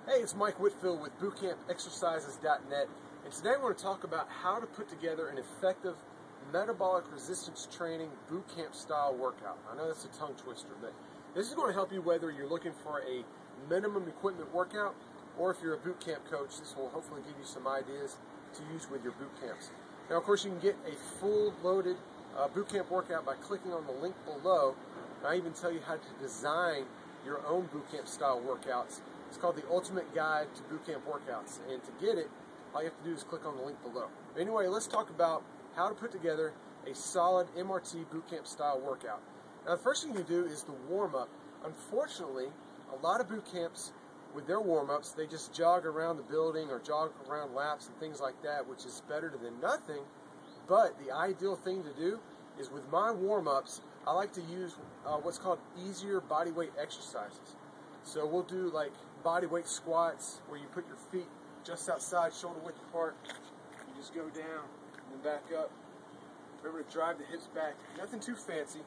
Hey, it's Mike Whitfield with bootcampexercises.net, and today I want to talk about how to put together an effective metabolic resistance training bootcamp style workout. I know that's a tongue twister, but this is going to help you whether you're looking for a minimum equipment workout or if you're a bootcamp coach. This will hopefully give you some ideas to use with your boot camps. Now, of course, you can get a full loaded bootcamp workout by clicking on the link below. And I even tell you how to design your own bootcamp style workouts. It's called the Ultimate Guide to Bootcamp Workouts, and to get it, all you have to do is click on the link below. But anyway, let's talk about how to put together a solid MRT bootcamp style workout. Now, the first thing you do is the warm-up. Unfortunately, a lot of boot camps, with their warm-ups, they just jog around the building or jog around laps and things like that, which is better than nothing. But the ideal thing to do is, with my warm-ups, I like to use what's called easier bodyweight exercises. So we'll do like bodyweight squats where you put your feet just outside shoulder width apart. You just go down and then back up. Remember to drive the hips back. Nothing too fancy.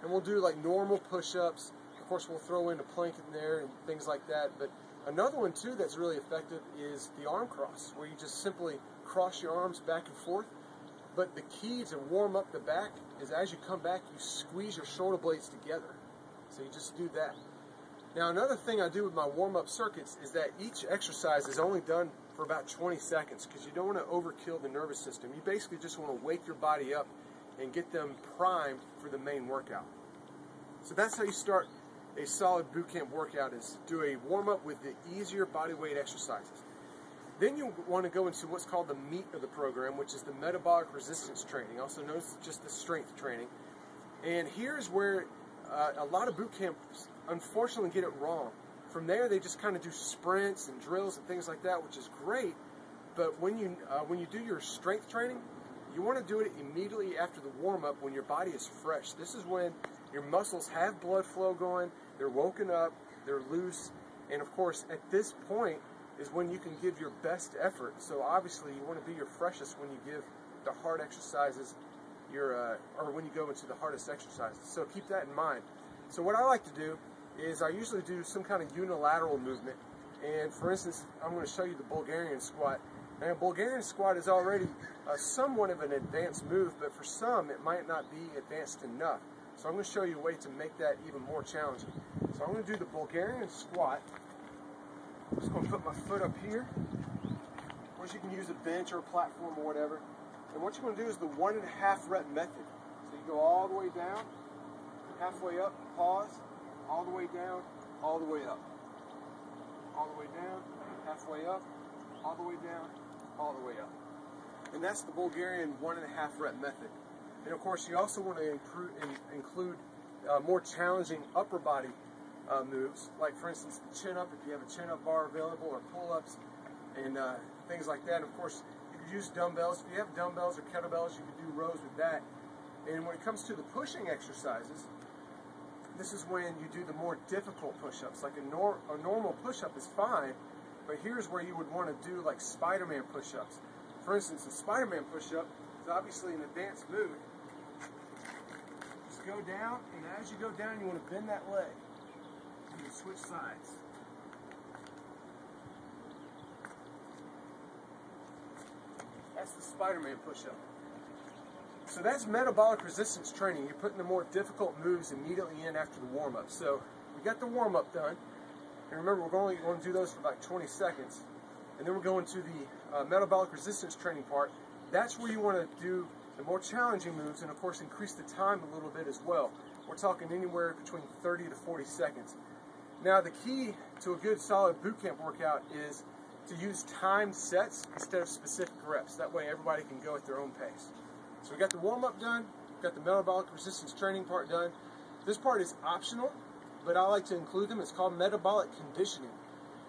And we'll do like normal push-ups. Of course, we'll throw in a plank in there and things like that. But another one too that's really effective is the arm cross, where you just simply cross your arms back and forth. But the key to warm up the back is, as you come back, you squeeze your shoulder blades together. So you just do that. Now, another thing I do with my warm-up circuits is that each exercise is only done for about 20 seconds because you don't want to overkill the nervous system. You basically just want to wake your body up and get them primed for the main workout. So that's how you start a solid bootcamp workout, is do a warm-up with the easier bodyweight exercises. Then you want to go into what's called the meat of the program, which is the metabolic resistance training, also known as just the strength training. And here's where a lot of boot camps unfortunately get it wrong. From there, they just kind of do sprints and drills and things like that, which is great. But when you do your strength training, you want to do it immediately after the warm-up when your body is fresh. This is when your muscles have blood flow going, they're woken up, they're loose, and of course, at this point is when you can give your best effort. So obviously, you want to be your freshest when you give the hard exercises, or when you go into the hardest exercises. So keep that in mind. So what I like to do is I usually do some kind of unilateral movement. And for instance, I'm going to show you the Bulgarian Squat. And a Bulgarian Squat is already somewhat of an advanced move, but for some it might not be advanced enough. So I'm going to show you a way to make that even more challenging. So I'm going to do the Bulgarian Squat. I'm just going to put my foot up here. Of course, you can use a bench or a platform or whatever. And what you're going to do is the 1.5 rep method. So you go all the way down, halfway up, pause, all the way down, all the way up. All the way down, halfway up, all the way down, all the way up. And that's the Bulgarian 1.5 rep method. And of course, you also want to include more challenging upper body moves, like for instance the chin up, if you have a chin up bar available, or pull-ups and things like that. And of course, you could use dumbbells. If you have dumbbells or kettlebells, you could do rows with that. And when it comes to the pushing exercises, this is when you do the more difficult push-ups. Like a normal push-up is fine, but here's where you would want to do like Spider-Man push-ups. For instance, a Spider-Man push-up is obviously an advanced move. Just go down, and as you go down, you want to bend that leg. So you switch sides. That's the Spider-Man push-up. So that's metabolic resistance training. You're putting the more difficult moves immediately in after the warm-up. So we got the warm-up done. And remember, we're only going to do those for about 20 seconds. And then we're going to the metabolic resistance training part. That's where you want to do the more challenging moves and, of course, increase the time a little bit as well. We're talking anywhere between 30 to 40 seconds. Now, the key to a good, solid bootcamp workout is to use timed sets instead of specific reps. That way, everybody can go at their own pace. So we got the warm-up done, we've got the metabolic resistance training part done. This part is optional, but I like to include them. It's called metabolic conditioning.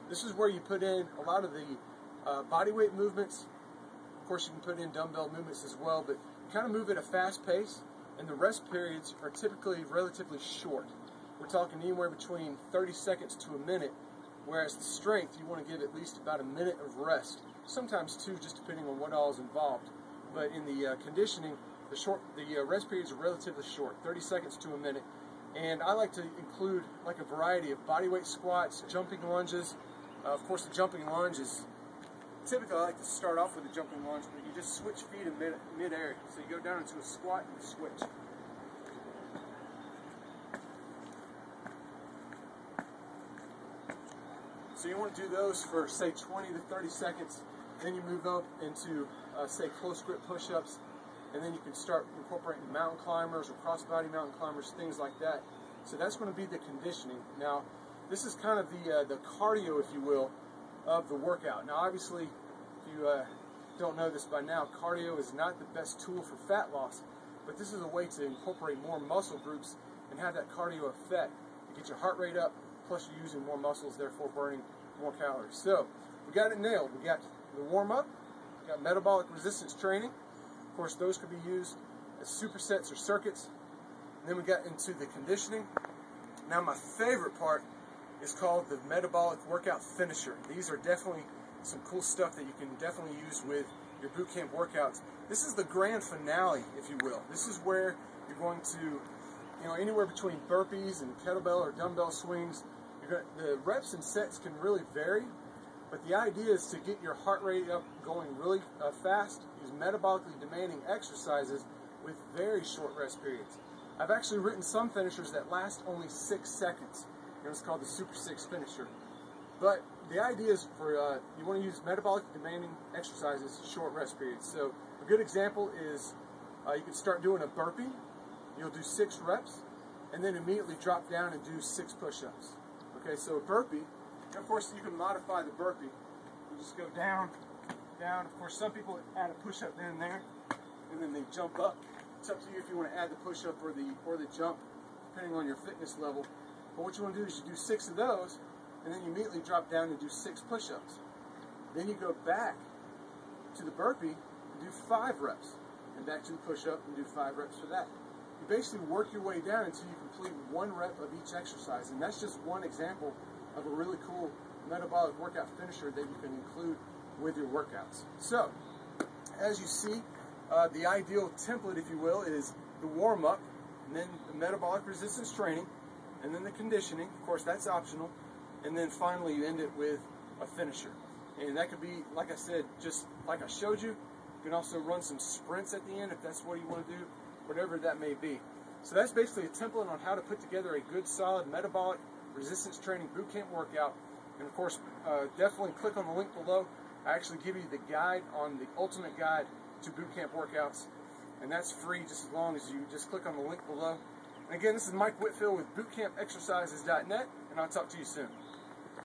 This is where you put in a lot of the bodyweight movements. Of course, you can put in dumbbell movements as well, but you kind of move at a fast pace, and the rest periods are typically relatively short. We're talking anywhere between 30 seconds to a minute, whereas the strength, you want to give at least about a minute of rest, sometimes two, just depending on what all is involved. But in the conditioning, the rest periods are relatively short, 30 seconds to a minute. And I like to include like a variety of bodyweight squats, jumping lunges, Of course, the jumping lunge is typically, I like to start off with a jumping lunge, but you just switch feet in mid-air. So you go down into a squat and switch. So you want to do those for, say, 20 to 30 seconds. Then you move up into, say, close grip push-ups. And then you can start incorporating mountain climbers or cross-body mountain climbers, things like that. So that's going to be the conditioning. Now, this is kind of the cardio, if you will, of the workout. Now, obviously, if you don't know this by now, cardio is not the best tool for fat loss, but this is a way to incorporate more muscle groups and have that cardio effect to get your heart rate up, plus you're using more muscles, therefore burning more calories. So, we got it nailed. We got the warm-up, we got metabolic resistance training. Of course, those could be used as supersets or circuits. And then we got into the conditioning. Now, my favorite part is called the metabolic workout finisher. These are definitely some cool stuff that you can definitely use with your boot camp workouts. This is the grand finale, if you will. This is where you're going to, anywhere between burpees and kettlebell or dumbbell swings. The reps and sets can really vary, but the idea is to get your heart rate up going really fast, use metabolically demanding exercises with very short rest periods. I've actually written some finishers that last only 6 seconds. It's called the Super 6 finisher. But the idea is for you want to use metabolically demanding exercises, short rest periods. So a good example is you can start doing a burpee. You'll do 6 reps, and then immediately drop down and do 6 push-ups. Okay, so a burpee, of course you can modify the burpee. You just go down, down. Of course, some people add a push-up then and there, and then they jump up. It's up to you if you want to add the push-up or the jump, depending on your fitness level. But what you want to do is you do 6 of those, and then you immediately drop down and do 6 push-ups. Then you go back to the burpee and do 5 reps, and back to the push-up and do 5 reps for that. You basically work your way down until you complete 1 rep of each exercise, and that's just one example of a really cool metabolic workout finisher that you can include with your workouts. So, as you see, the ideal template, if you will, is the warm-up, and then the metabolic resistance training, and then the conditioning. Of course, that's optional. And then finally, you end it with a finisher. And that could be, like I said, just like I showed you. You can also run some sprints at the end if that's what you want to do, whatever that may be. So that's basically a template on how to put together a good, solid metabolic resistance training boot camp workout. And of course, definitely click on the link below. I actually give you the guide on the ultimate guide to boot camp workouts, and that's free just as long as you just click on the link below. And again, this is Mike Whitfield with bootcampexercises.net, and I'll talk to you soon.